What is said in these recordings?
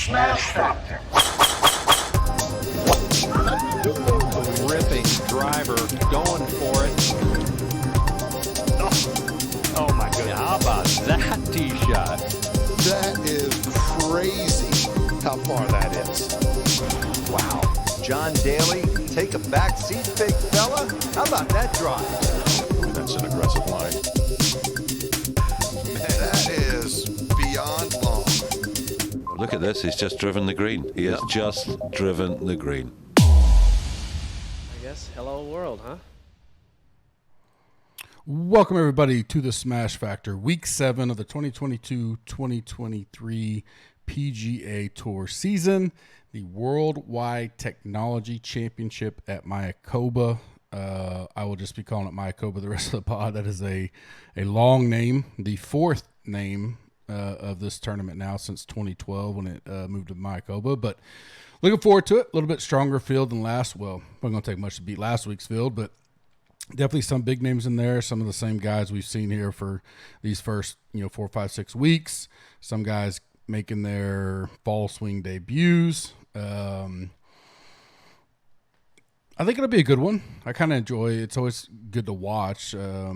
Smash Factor. Ripping driver, going for it. Oh my goodness. How about that tee shot? That is crazy how far that is. Wow. John Daly, take a back seat, big fella. How about that drive? That's an aggressive line. That is beyond long. Look at this. He's just driven the green. He has just driven the green. I guess hello world, huh? Welcome everybody to the Smash Factor, Week 7 of the 2022-2023 PGA Tour season, the Worldwide Technology Championship at Mayakoba. I will just be calling it Mayakoba the rest of the pod. That is a long name, the fourth name of this tournament now since 2012 when it moved to Mayakoba. But looking forward to it. A little bit stronger field than last. Well, wasn't going to take much to beat last week's field, but definitely some big names in there. Some of the same guys we've seen here for these first, 4, 5, 6 weeks. Some guys making their fall swing debuts. I think it'll be a good one. I kind of enjoy it. It's always good to watch. I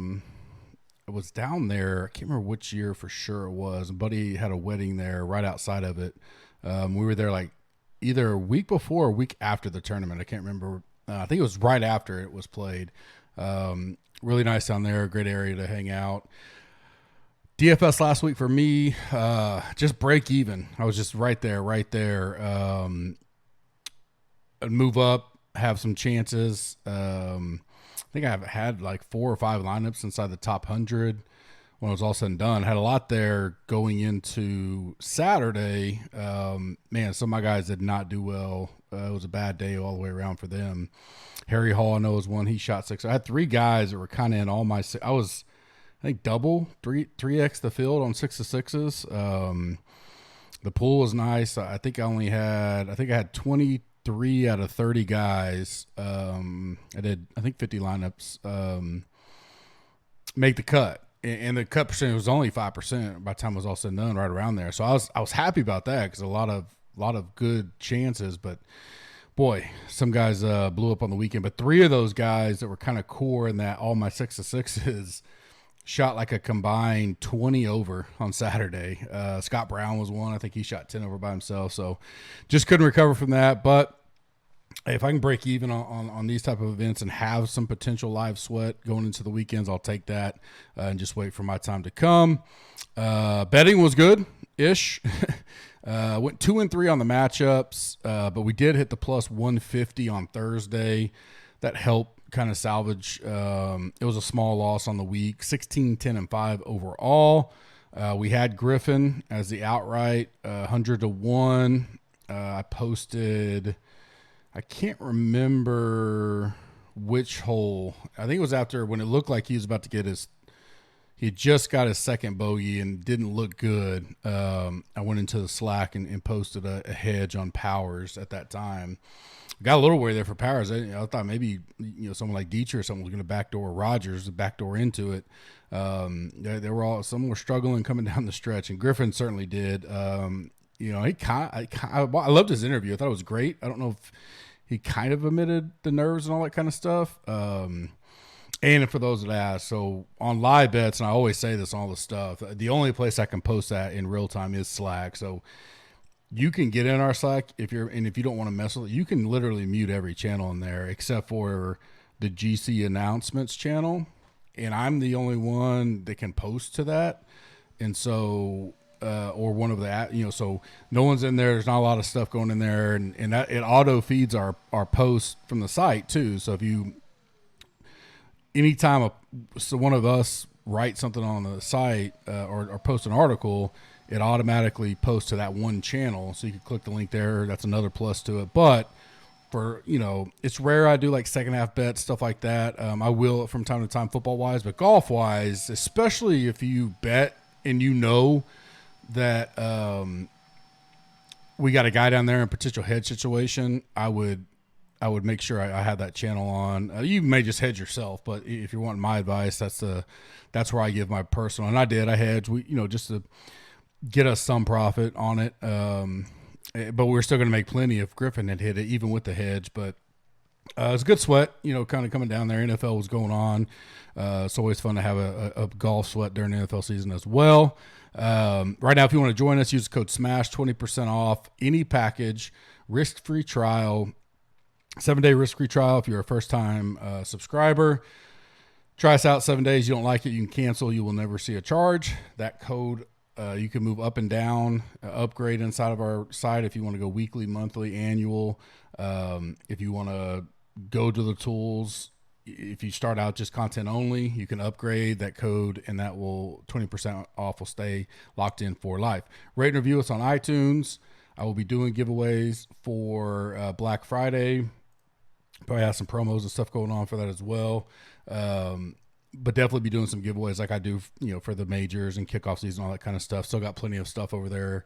was down there. I can't remember which year for sure it was. A buddy had a wedding there right outside of it. We were there like either a week before or a week after the tournament. I can't remember. I think it was right after it was played. Really nice down there. Great area to hang out. DFS last week for me, just break even. I was just right there. I'd move up, have some chances. I think I've had like 4 or 5 lineups inside the top 100 when it was all said and done. Had a lot there going into Saturday. Some of my guys did not do well. It was a bad day all the way around for them. Harry Hall, I know, was one. He shot 6. I had 3 guys that were kind of in all my – I was, I think, double, 3X the field on 6 of 6s. The pool was nice. I think I had 23 out of 30 guys. I did, I think, 50 lineups make the cut. And the cut percentage was only 5% by the time it was all said and done, right around there. So I was happy about that because a lot of good chances, but boy, some guys blew up on the weekend. But 3 of those guys that were kind of core in that all my 6 of 6s shot like a combined 20 over on Saturday. Scott Brown was one. I think he shot 10 over by himself. So just couldn't recover from that. But if I can break even on these type of events and have some potential live sweat going into the weekends, I'll take that and just wait for my time to come. Betting was good-ish. Went 2-3 on the matchups, but we did hit the plus 150 on Thursday. That helped kind of salvage. It was a small loss on the week, 16, 10, and 5 overall. We had Griffin as the outright, 100-1. I posted, I can't remember which hole. I think it was after when it looked like he was about to get he had just got his second bogey and didn't look good. I went into the Slack and posted a hedge on Powers at that time. Got a little worried there for Powers. I thought maybe someone like Dietrich or someone was going to backdoor Rogers, backdoor into it. Some were struggling coming down the stretch, and Griffin certainly did. I loved his interview. I thought it was great. I don't know if he kind of omitted the nerves and all that kind of stuff. And for those that ask, so on live bets, and I always say this on all the stuff, the only place I can post that in real time is Slack. So you can get in our Slack if you don't want to mess with it. You can literally mute every channel in there except for the GC announcements channel, and I'm the only one that can post to that. And so, or one of the, so no one's in there. There's not a lot of stuff going in there, and that it auto feeds our posts from the site too. So if you anytime one of us write something on the site or post an article, it automatically posts to that one channel. So you can click the link there. That's another plus to it. But for, it's rare I do like second half bets, stuff like that. I will from time to time football wise, but golf wise, especially if you bet and that we got a guy down there in a potential hedge situation, I would make sure I have that channel on. You may just hedge yourself, but if you're wanting my advice, that's where I give my personal. And I hedged, just to get us some profit on it. but we're still going to make plenty if Griffin had hit it, even with the hedge. But it's a good sweat, kind of coming down there. NFL was going on. It's always fun to have a golf sweat during the NFL season as well. Right now, if you want to join us, use the code SMASH, 20% off any package, risk-free trial, 7-day risk-free trial if you're a first-time subscriber. Try us out 7 days. You don't like it, you can cancel. You will never see a charge. That code, you can move up and down, upgrade inside of our site if you want to go weekly, monthly, annual. If you want to go to the tools, if you start out just content only, you can upgrade that code, and that will 20% off will stay locked in for life. Rate and review us on iTunes. I will be doing giveaways for Black Friday. Probably have some promos and stuff going on for that as well. But definitely be doing some giveaways like I do, for the majors and kickoff season, all that kind of stuff. Still got plenty of stuff over there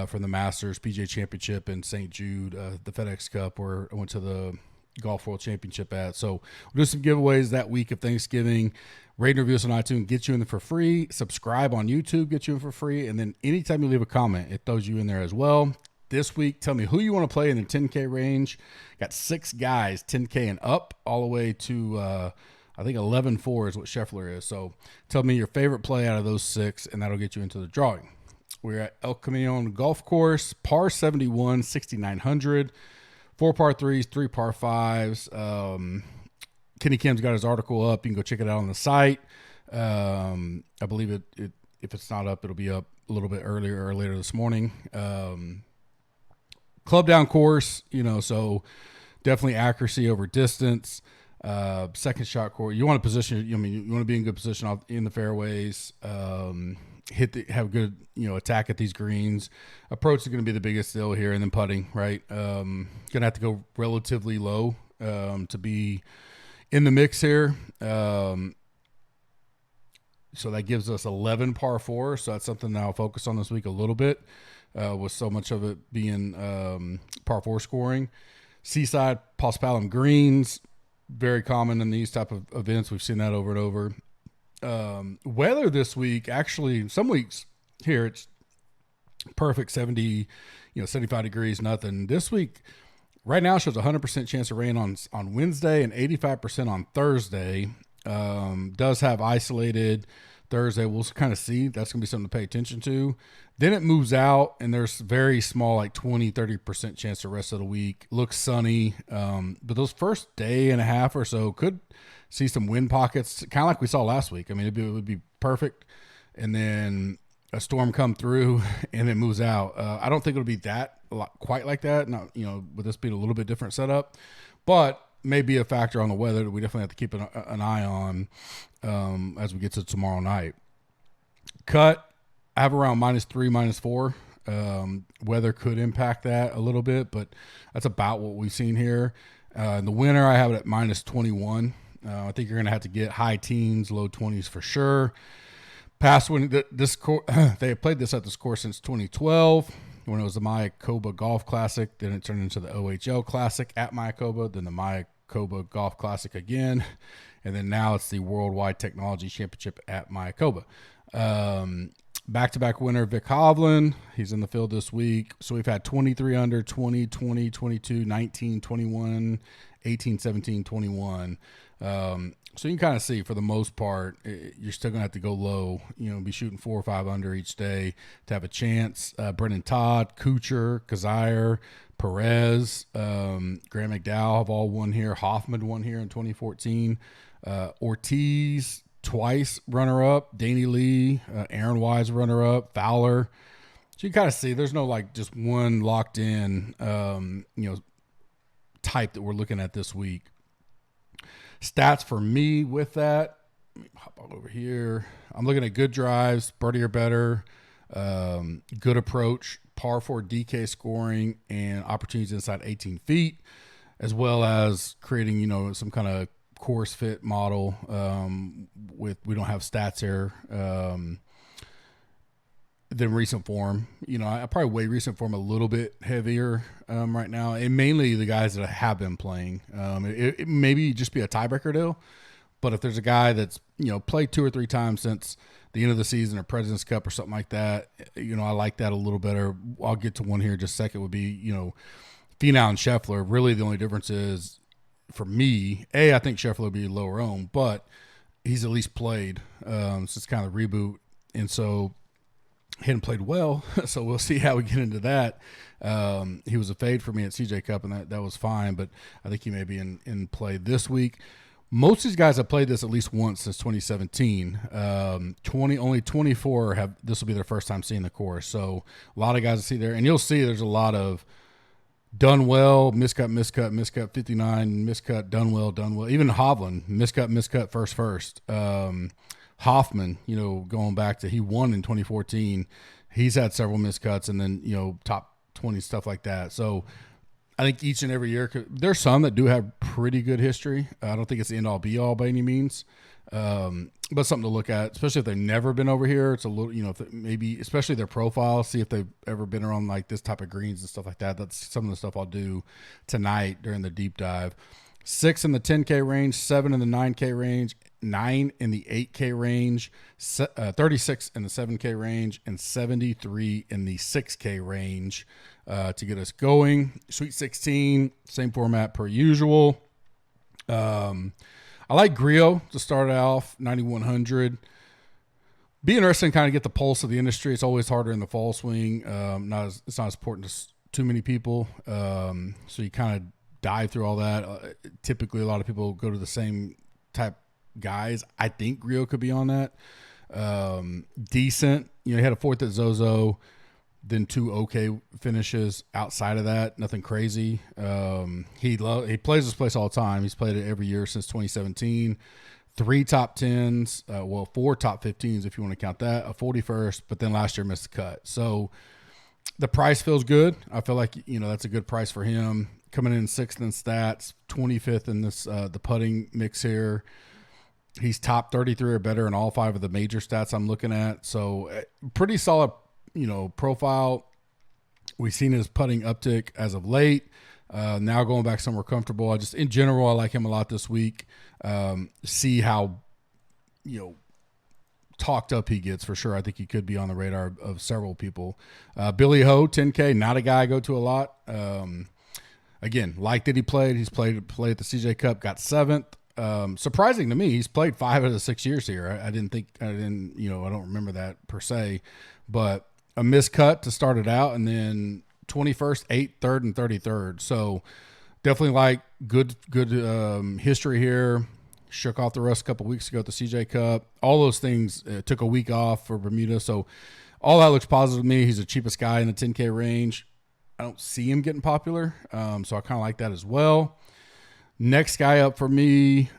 from the Masters, PGA Championship, and St. Jude, the FedEx Cup, where I went to the Golf World Championship at. So we'll do some giveaways that week of Thanksgiving. Rate and review us on iTunes, get you in there for free. Subscribe on YouTube, get you in for free. And then anytime you leave a comment, it throws you in there as well. This week, tell me who you want to play in the 10K range. Got 6 guys, 10K and up, all the way to I think 11-4 is what Scheffler is. So tell me your favorite play out of those 6, and that'll get you into the drawing. We're at El Camino Golf Course, par 71, 6,900, 4 par 3s, 3 par 5s. Kenny Kim's got his article up. You can go check it out on the site. I believe it if it's not up, it'll be up a little bit earlier or later this morning. Club down course, so definitely accuracy over distance. Second shot course, you want to position. You want to be in good position in the fairways. Have a good attack at these greens. Approach is going to be the biggest deal here, and then putting. Right, gonna have to go relatively low to be in the mix here. So that gives us 11 par 4. So that's something that I'll focus on this week a little bit. With so much of it being par 4 scoring. Seaside, Paspalum greens, very common in these type of events. We've seen that over and over. Weather this week, actually, some weeks here it's perfect, 70, 75 degrees, nothing. This week, right now, shows 100% chance of rain on Wednesday and 85% on Thursday. Does have isolated Thursday. We'll kind of see. That's going to be something to pay attention to. Then it moves out, and there's very small, like 20, 30% chance the rest of the week. Looks sunny. But those first day and a half or so could see some wind pockets, kind of like we saw last week. I mean, it would be perfect. And then a storm come through, and it moves out. I don't think it'll be quite like that. Not, with this being a little bit different setup. But may be a factor on the weather that we definitely have to keep an eye on as we get to tomorrow night. Cut, I have around -3, -4. Weather could impact that a little bit, but that's about what we've seen here. In the winter, I have it at -21. I think you're going to have to get high teens, low 20s for sure. Past when they have played this at this course since 2012. When it was the Mayakoba Golf Classic, then it turned into the OHL Classic at Mayakoba, then the Mayakoba Golf Classic again, and then now it's the Worldwide Technology Championship at Mayakoba. Back-to-back winner Vic Hovland, he's in the field this week. So we've had 23 under, 20, 20, 22, 19, 21, 18, 17, 21. So you can kind of see, for the most part, you're still going to have to go low, be shooting 4 or 5 under each day to have a chance. Brendan Todd, Kuchar, Kazire, Perez, Graham McDowell have all won here. Hoffman won here in 2014. Ortiz, twice runner-up. Danny Lee, Aaron Wise runner-up. Fowler. So you kind of see there's no just one locked-in, type that we're looking at this week. Stats for me with that. Let me hop all over here. I'm looking at good drives, birdie or better, good approach, par 4 DK scoring, and opportunities inside 18 feet, as well as creating, some kind of course fit model. We don't have stats here than recent form. I probably weigh recent form a little bit heavier right now, and mainly the guys that have been playing. It maybe just be a tiebreaker deal, but if there's a guy that's played 2 or 3 times since the end of the season or President's Cup or something like that. I like that a little better. I'll get to one here in just a second. Would be, Finau and Scheffler. Really, the only difference is for me, I think Scheffler would be lower owned, but he's at least played. So it's kind of a reboot. And so he hadn't played well. So we'll see how we get into that. He was a fade for me at CJ Cup, and that was fine, but I think he may be in play this week. Most of these guys have played this at least once since 2017. Only 24 have. This will be their first time seeing the course. So a lot of guys to see there, and you'll see there's a lot of done well, miscut, 59, miscut, done well. Even Hovland, miscut, first. Hoffman, going back to he won in 2014. He's had several miscuts, and then top 20 stuff like that. So I think each and every year, there's some that do have pretty good history. I don't think it's the end all be all by any means, but something to look at, especially if they've never been over here. It's a little, if maybe, especially their profile, see if they've ever been around like this type of greens and stuff like that. That's some of the stuff I'll do tonight during the deep dive. 6 in the 10K range, 7 in the 9K range, 9 in the 8K range, 36 in the 7K range, and 73 in the 6K range to get us going. Sweet 16, same format per usual. I like Griot to start off, 9,100. Be interesting to kind of get the pulse of the industry. It's always harder in the fall swing. It's not as important to too many people. So you kind of dive through all that. Typically, a lot of people go to the same type guys. I think Griot could be on that. Decent. He had a 4th at Zozo, then 2 okay finishes. Outside of that, nothing crazy. He plays this place all the time. He's played it every year since 2017. 3 top 10s, 4 top 15s if you want to count that, a 41st, but then last year missed the cut. So the price feels good. I feel like, that's a good price for him. Coming in 6th in stats, 25th in this the putting mix here. He's top 33 or better in all 5 of the major stats I'm looking at. So pretty solid, profile. We've seen his putting uptick as of late. Now going back somewhere comfortable. In general, I like him a lot this week. See how, talked up he gets for sure. I think he could be on the radar of several people. Billy Ho, 10K, not a guy I go to a lot. Again, like that he played. He's played at the CJ Cup, got 7th. Surprising to me, he's played 5 out of the 6 years here. I don't remember that per se, but a miscut to start it out, and then 21st, 8th, 3rd, and 33rd. So definitely like good history here. Shook off the rust a couple weeks ago at the CJ Cup. All those things, took a week off for Bermuda. So all that looks positive to me. He's the cheapest guy in the 10K range. I don't see him getting popular, so I kind of like that as well. Next guy up for me,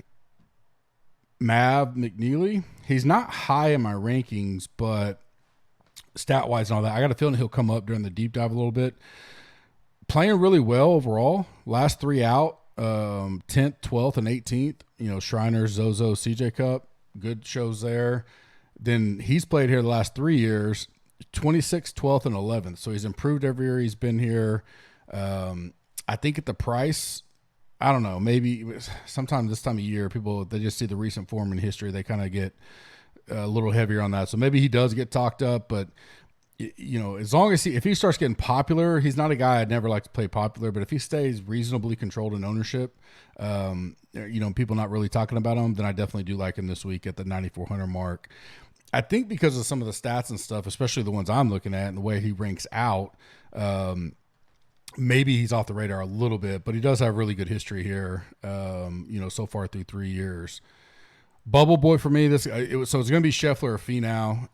Mav McNeely. He's not high in my rankings, but stat-wise and all that, I got a feeling he'll come up during the deep dive a little bit. Playing really well overall. Last 3 out, 10th, 12th, and 18th. Shriners, Zozo, CJ Cup, good shows there. Then he's played here the last 3 years. 26th, 12th, and 11th. So he's improved every year he's been here. I think at the price, I don't know, maybe sometime this time of year, people, they just see the recent form in history. They kind of get a little heavier on that. So maybe he does get talked up, but as long as if he starts getting popular, he's not a guy I'd never like to play popular, but if he stays reasonably controlled in ownership, people not really talking about him, then I definitely do like him this week at the 9,400 mark. I think because of some of the stats and stuff, especially the ones I'm looking at and the way he ranks out, maybe he's off the radar a little bit, but he does have really good history here, so far through 3 years. Bubble boy for me, so it's going to be Scheffler or Finau.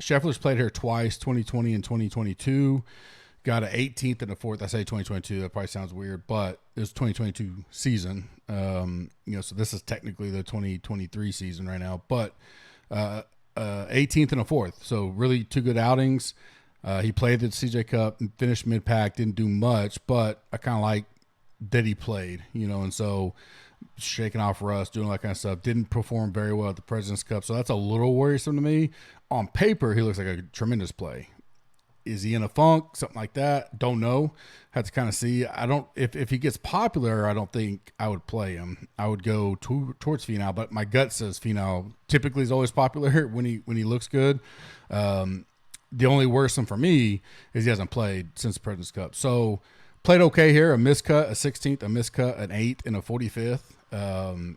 Scheffler's played here twice, 2020 and 2022. Got an 18th and a 4th. I say 2022. That probably sounds weird, but it was 2022 season. So this is technically the 2023 season right now, but 18th and a 4th. So really 2 good outings. He played the CJ Cup and finished mid-pack, didn't do much, but I kind of like that he played, and so shaking off rust, doing all that kind of stuff. Didn't perform very well at the President's Cup, so that's a little worrisome to me. On paper, he looks like a tremendous play. Is he in a funk? Something like that. Don't know. Have to kind of see. I don't. If he gets popular, I don't think I would play him. I would go towards Finau, but my gut says Finau typically is always popular when he looks good. The only worst one for me is he hasn't played since the President's Cup. So played okay here. A miscut, a 16th, a miscut, an 8th, and a 45th.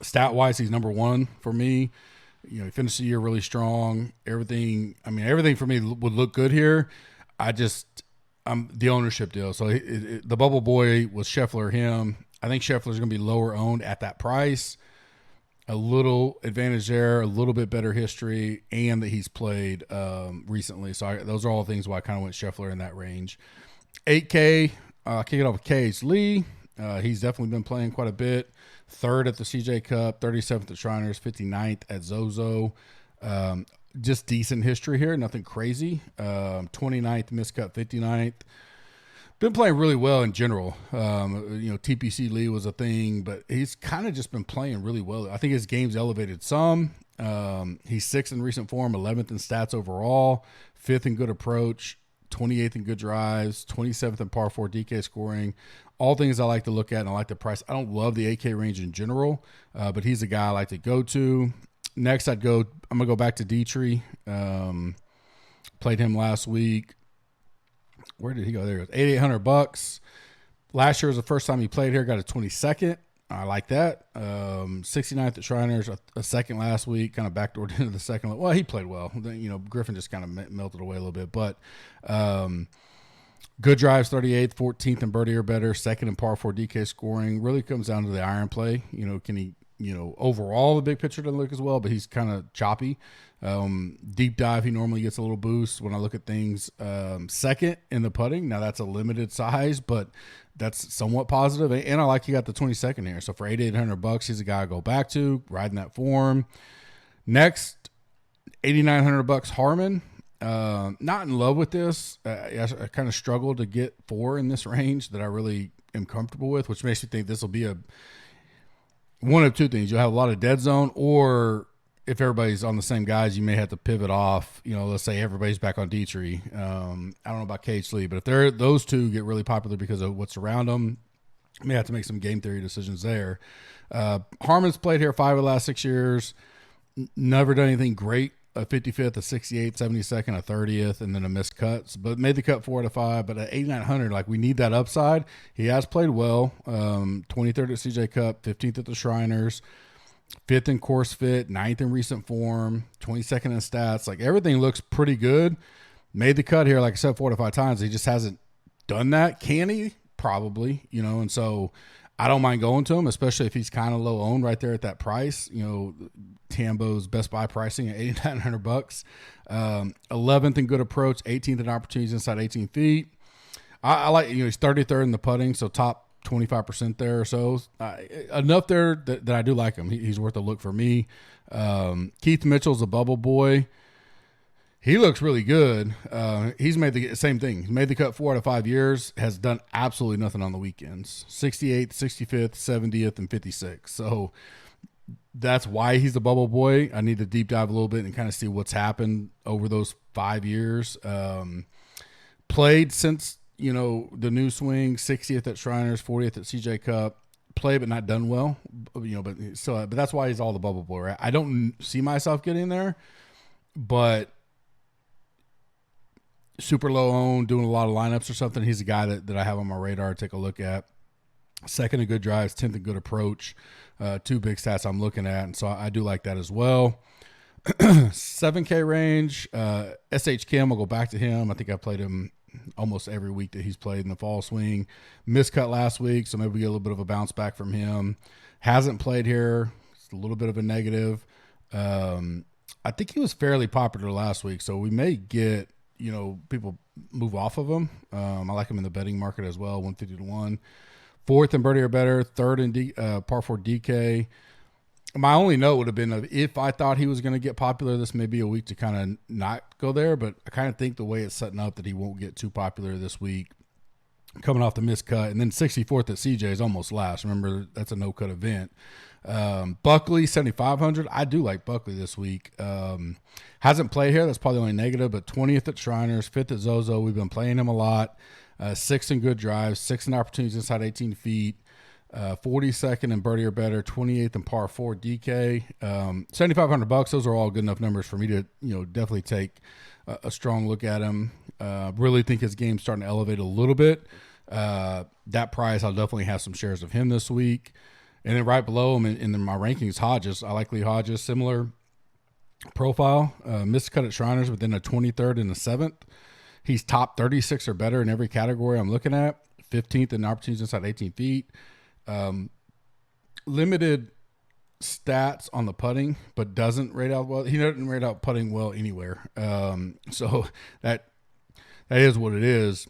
Stat wise, he's number 1 for me. He finished the year really strong. Everything for me would look good here. The ownership deal. So the bubble boy was Scheffler, him. I think Scheffler's going to be lower owned at that price. A little advantage there, a little bit better history, and that he's played recently. So those are all things why I kind of went Scheffler in that range. 8K, kick it off with Cage Lee. He's definitely been playing quite a bit. 3rd at the CJ Cup, 37th at Shriners, 59th at Zozo. Just decent history here, nothing crazy. 29th miscut, 59th. Been playing really well in general. TPC Lee was a thing, but he's kind of just been playing really well. I think his game's elevated some. He's 6th in recent form, 11th in stats overall, 5th in good approach, 28th in good drives, 27th in par 4 DK scoring. All things I like to look at, and I like the price. I don't love the 8K range in general, but he's a guy I like to go to. Next, I'm going to go back to Dietrich. Played him last week. Where did he go? There he goes. $8,800. Last year was the first time he played here. Got a 22nd. I like that. 69th at Shriners, a second last week, kind of backdoored into the second. Well, he played well. Griffin just kind of melted away a little bit. But good drives, 38th, 14th in birdie or better, 2nd in par 4 DK scoring. Really comes down to the iron play. Can he, overall the big picture doesn't look as well, but he's kind of choppy. Deep dive, he normally gets a little boost when I look at things. 2nd in the putting. Now that's a limited size, but that's somewhat positive. And I like he got the 22nd here. So for $8,800, he's a guy I go back to, riding that form. Next, $8,900 Harmon. Not in love with this. I kind of struggled to get 4 in this range that I really am comfortable with, which makes me think this will be one of two things. You'll have a lot of dead zone, or if everybody's on the same guys, you may have to pivot off. Let's say everybody's back on Dietrich. I don't know about Cage Lee, but if those two get really popular because of what's around them, I may have to make some game theory decisions there. Harmon's played here 5 of the last 6 years. Never done anything great. A 55th, a 68th, 72nd, a 30th, and then a missed cuts. But made the cut 4 out of 5. But at 8,900, we need that upside. He has played well. 23rd at CJ Cup, 15th at the Shriners, 5th in course fit, 9th in recent form, 22nd in stats. Everything looks pretty good. Made the cut here, like I said, 4 to 5 times. He just hasn't done that. Can he? Probably. And so I don't mind going to him, especially if he's kind of low owned right there at that price. Tambo's Best Buy pricing at $8,900. 11th in good approach, 18th in opportunities inside 18 feet. I like, he's 33rd in the putting, so top 25% there or so. Enough there that I do like him. He's worth a look for me. Keith Mitchell's a bubble boy. He looks really good. He's made the same thing. He's made the cut 4 out of 5 years, has done absolutely nothing on the weekends. 68th, 65th, 70th, and 56th. So that's why he's the bubble boy. I need to deep dive a little bit and kind of see what's happened over those 5 years. Played since, the new swing, 60th at Shriners, 40th at CJ Cup. Played but not done well, but that's why he's all the bubble boy, right? I don't see myself getting there, but super low owned, doing a lot of lineups or something. He's a guy that I have on my radar to take a look at. 2nd in good drives, 10th in good approach. 2 big stats I'm looking at, and so I do like that as well. 7K range, SH Kim, I'll go back to him. I think I played him almost every week that he's played in the fall swing. Miscut last week, so maybe we get a little bit of a bounce back from him. Hasn't played here. It's a little bit of a negative. I think he was fairly popular last week, so we may get people move off of him. I like him in the betting market as well, 150 to 1. 4th in birdie or better, 3rd in par 4 DK. My only note would have been if I thought he was going to get popular, this may be a week to kind of not go there, but I kind of think the way it's setting up that he won't get too popular this week. coming off the missed cut. And then 64th at CJ is almost last. Remember, that's a no-cut event. Buckley, 7,500. I do like Buckley this week. Hasn't played here. That's probably the only negative, but 20th at Shriners, 5th at Zozo. We've been playing him a lot. 6th in good drives, 6th in opportunities inside 18 feet. 42nd in birdie or better, 28th in par 4 DK. $7,500. Those are all good enough numbers for me to, definitely take a strong look at him. Really think his game's starting to elevate a little bit. That price, I'll definitely have some shares of him this week. And then right below him in my rankings, Hodges. I like Lee Hodges, similar profile. Missed cut at Shriners within a 23rd and a 7th. He's top 36 or better in every category I'm looking at. 15th in opportunities inside 18 feet. Limited stats on the putting, but doesn't rate out well. He doesn't rate out putting well anywhere. So that is what it is.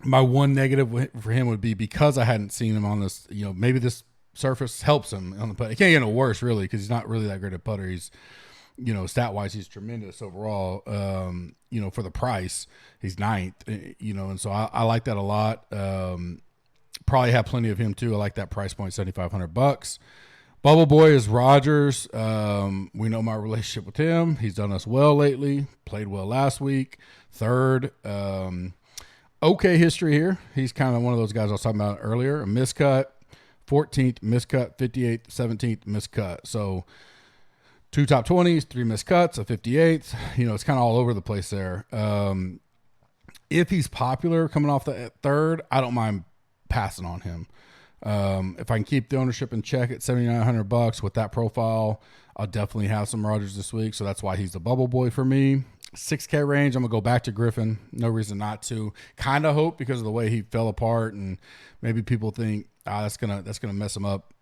My one negative for him would be because I hadn't seen him on this, maybe this surface helps him on the putt. It can't get no worse really, because he's not really that great a putter. He's, stat wise, he's tremendous overall. For the price, he's 9th, and so I like that a lot. Probably have plenty of him too. I like that price point, $7,500. Bubble Boy is Rogers. We know my relationship with him. He's done us well lately. Played well last week. 3rd. Okay history here. He's kind of one of those guys I was talking about earlier. A miscut, 14th, miscut, 58th, 17th, miscut. So 2 top 20s, 3 miscuts, a 58th. It's kind of all over the place there. If he's popular coming off the 3rd, I don't mind passing on him. If I can keep the ownership in check at $7,900 with that profile, I'll definitely have some Rogers this week. So that's why he's the bubble boy for me. 6K range, I'm gonna go back to Griffin. No reason not to. Kind of hope because of the way he fell apart, and maybe people think that's gonna mess him up,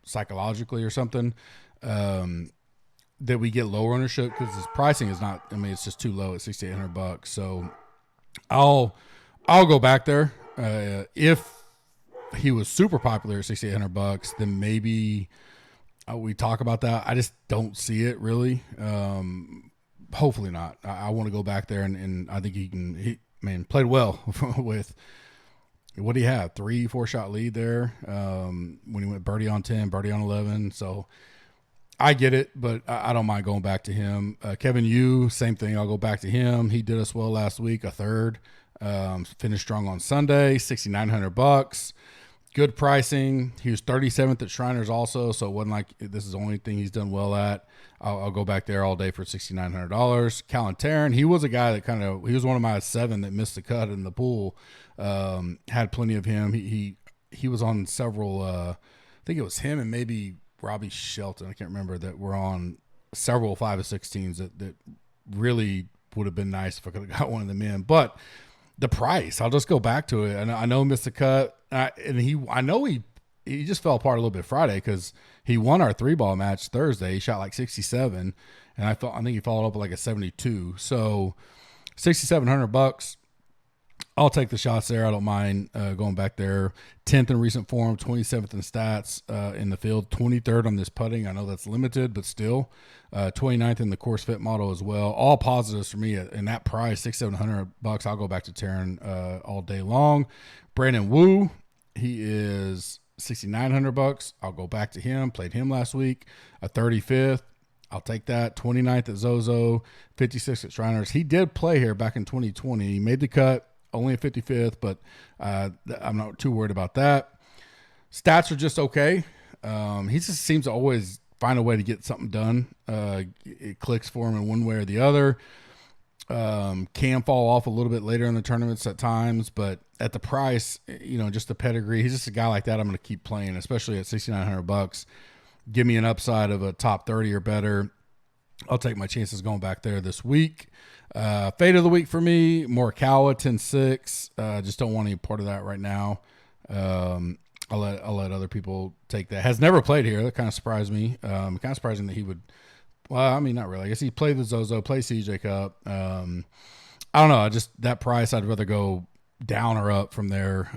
psychologically or something. That we get lower ownership because his pricing is not. I mean, it's just too low at $6,800. So I'll go back there. If he was super popular at $6,800, then maybe we talk about that. I just don't see it really. Hopefully not. I want to go back there, and I think he played well with what do you have? 3-4 shot lead there. When he went birdie on 10, birdie on 11. So I get it, but I don't mind going back to him. Kevin Yu, same thing. I'll go back to him. He did us well last week, a 3rd. Finished strong on Sunday, $6,900. Good pricing. He was 37th at Shriners also, so it wasn't like this is the only thing he's done well at. I'll go back there all day for $6,900. Callan Tarrant, he was a guy that he was one of my 7 that missed the cut in the pool. Had plenty of him. He was on several, I think it was him and maybe Robbie Shelton, I can't remember, that were on several 5 or 16s that really would have been nice if I could have got one of them in. But the price, I'll just go back to it. And I know he missed the cut. I know he just fell apart a little bit Friday because he won our 3-ball match Thursday. He shot like 67, and I think he followed up with like a 72. So $6,700. I'll take the shots there. I don't mind going back there. 10th in recent form, 27th in stats in the field, 23rd on this putting. I know that's limited, but still. 29th in the course fit model as well. All positives for me. And that price, $6,700. I'll go back to Taryn all day long. Brandon Wu, he is $6,900. I'll go back to him. Played him last week. A 35th. I'll take that. 29th at Zozo. 56th at Shriners. He did play here back in 2020. He made the cut. Only a 55th, but I'm not too worried about that. Stats are just okay. He just seems to always find a way to get something done. It clicks for him in one way or the other. Can fall off a little bit later in the tournaments at times, but at the price, just the pedigree, he's just a guy like that I'm going to keep playing, especially at $6,900. Give me an upside of a top 30 or better. I'll take my chances going back there this week. Fade of the week for me, Morikawa 10-6. Just don't want any part of that right now. I'll let other people take that. Has never played here. That kind of surprised me. Kind of surprising that he would. Well, I mean, not really. I guess he played the Zozo, played CJ Cup. I don't know. Just that price, I'd rather go down or up from there.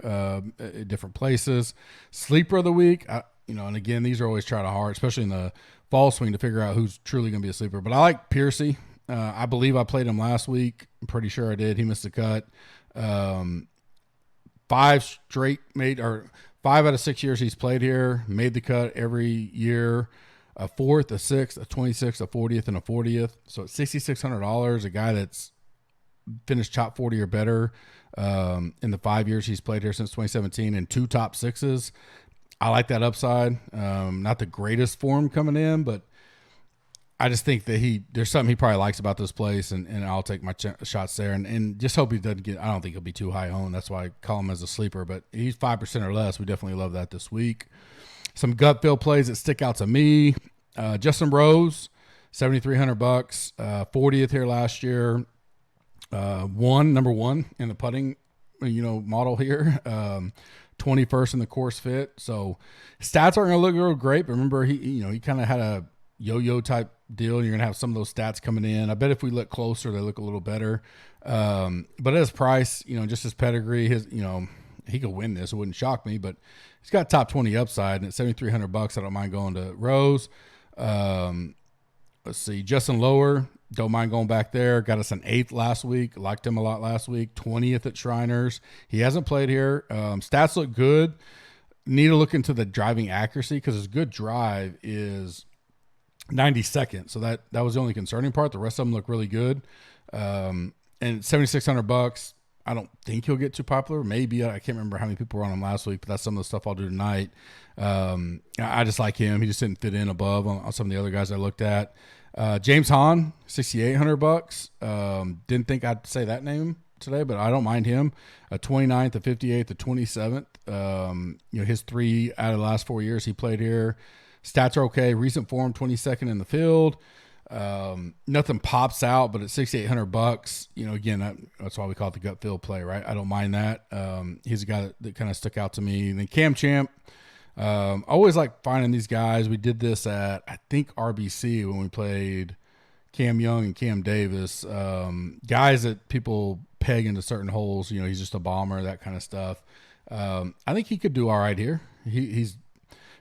At different places. Sleeper of the week. And again, these are always try to hard, especially in the fall swing, to figure out who's truly going to be a sleeper. But I like Piercy. I believe I played him last week. I'm pretty sure I did. He missed the cut. 5 out of 6 years he's played here, made the cut every year. A 4th, a 6th, a 26th, a 40th, and a 40th. So at $6,600, a guy that's finished top 40 or better in the 5 years he's played here since 2017, and 2 top 6s. I like that upside. Not the greatest form coming in, but I just think that there's something he probably likes about this place, and I'll take my shots there, and just hope he doesn't get. I don't think he'll be too high owned. That's why I call him as a sleeper. But he's 5% or less. We definitely love that this week. Some gut feel plays that stick out to me. Justin Rose, $7,300, 40th here last year. Number one in the putting, model here. 21st in the course fit. So stats aren't going to look real great, but remember he kind of had a yo-yo type deal. You're going to have some of those stats coming in. I bet if we look closer, they look a little better. But at his price, just his pedigree, he could win this. It wouldn't shock me, but he's got top 20 upside, and at $7,300, I don't mind going to Rose. Let's see, Justin Lower, don't mind going back there. Got us an 8th last week. Liked him a lot last week. 20th at Shriners. He hasn't played here. Stats look good. Need to look into the driving accuracy because his good drive is 92nd. So that was the only concerning part. The rest of them look really good. And $7,600. I don't think he'll get too popular. Maybe. I can't remember how many people were on him last week, but that's some of the stuff I'll do tonight. I just like him. He just didn't fit in above on some of the other guys I looked at. James Hahn, $6,800. Didn't think I'd say that name today, but I don't mind him. A 29th, a 58th, a 27th. His 3 out of the last 4 years he played here. Stats are okay. Recent form, 22nd in the field. Nothing pops out, but at $6,800, again, that's why we call it the gut feel play, right? I don't mind that. He's a guy that kind of stuck out to me. And then Cam Champ, I always like finding these guys. We did this at, I think, RBC when we played Cam Young and Cam Davis, guys that people peg into certain holes. He's just a bomber, that kind of stuff. I think he could do all right here. He's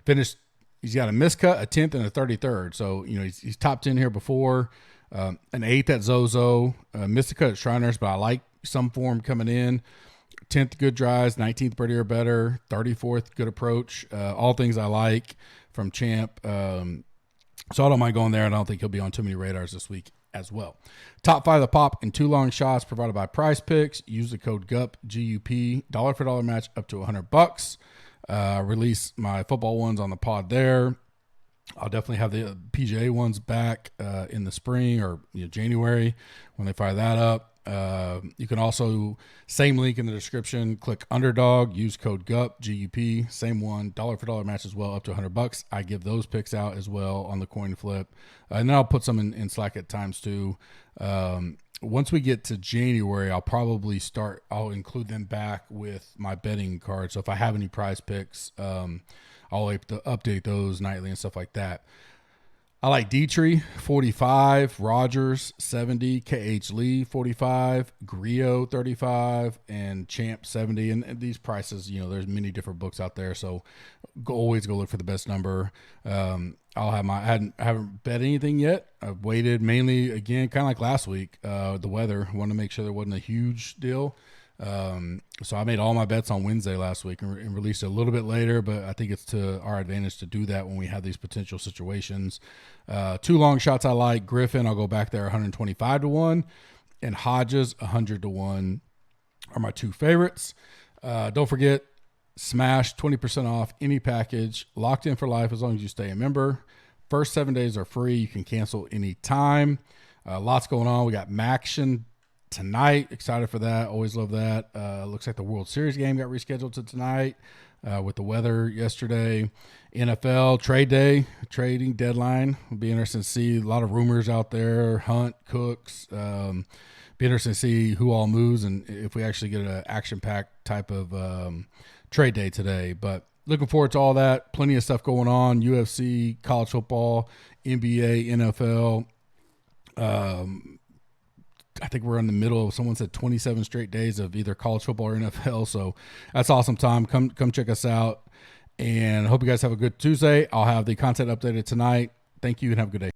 finished. He's got a miscut, a 10th, and a 33rd. So, he's top 10 here before. An 8th at Zozo. Missed a cut at Shriners, but I like some form coming in. 10th, good drives. 19th, birdie or better. 34th, good approach. All things I like from Champ. So I don't mind going there, and I don't think he'll be on too many radars this week as well. Top 5 of the pop and 2 long shots provided by Prize Picks. Use the code GUP, GUP, dollar for dollar match up to $100. Release my football ones on the pod there. I'll definitely have the PGA ones back in the spring or January when they fire that up. You can also, same link in the description, click underdog, use code GUP, GUP, same one, dollar for dollar match as well, up to $100. I give those picks out as well on the coin flip. And then I'll put some in Slack at times too. Once we get to January, I'll include them back with my betting card. So if I have any prize picks, I'll update those nightly and stuff like that. I like Dietrich, 45, Rogers, 70, KH Lee, 45, Griot, 35, and Champ, 70. And these prices, there's many different books out there, so always go look for the best number. I haven't bet anything yet. I've waited mainly, again, kind of like last week, the weather. I wanted to make sure there wasn't a huge deal. So I made all my bets on Wednesday last week and released it a little bit later, but I think it's to our advantage to do that when we have these potential situations. 2 long shots I like. Griffin, I'll go back there 125 to 1, and Hodges 100 to 1 are my 2 favorites. Don't forget, Smash 20% off any package, locked in for life as long as you stay a member. First 7 days are free. You can cancel anytime. Lots going on. We got Maction tonight. Excited for that. Always love that. Looks like the World Series game got rescheduled to tonight with the weather yesterday. NFL trade day, trading deadline. It'll be interesting to see. A lot of rumors out there. Hunt, Cooks. Be interesting to see who all moves and if we actually get an action-packed type of trade day today. But looking forward to all that. Plenty of stuff going on. UFC, college football, NBA, NFL. I think we're in the middle of, someone said 27 straight days of either college football or NFL. So that's awesome time. Come check us out. And I hope you guys have a good Tuesday. I'll have the content updated tonight. Thank you and have a good day.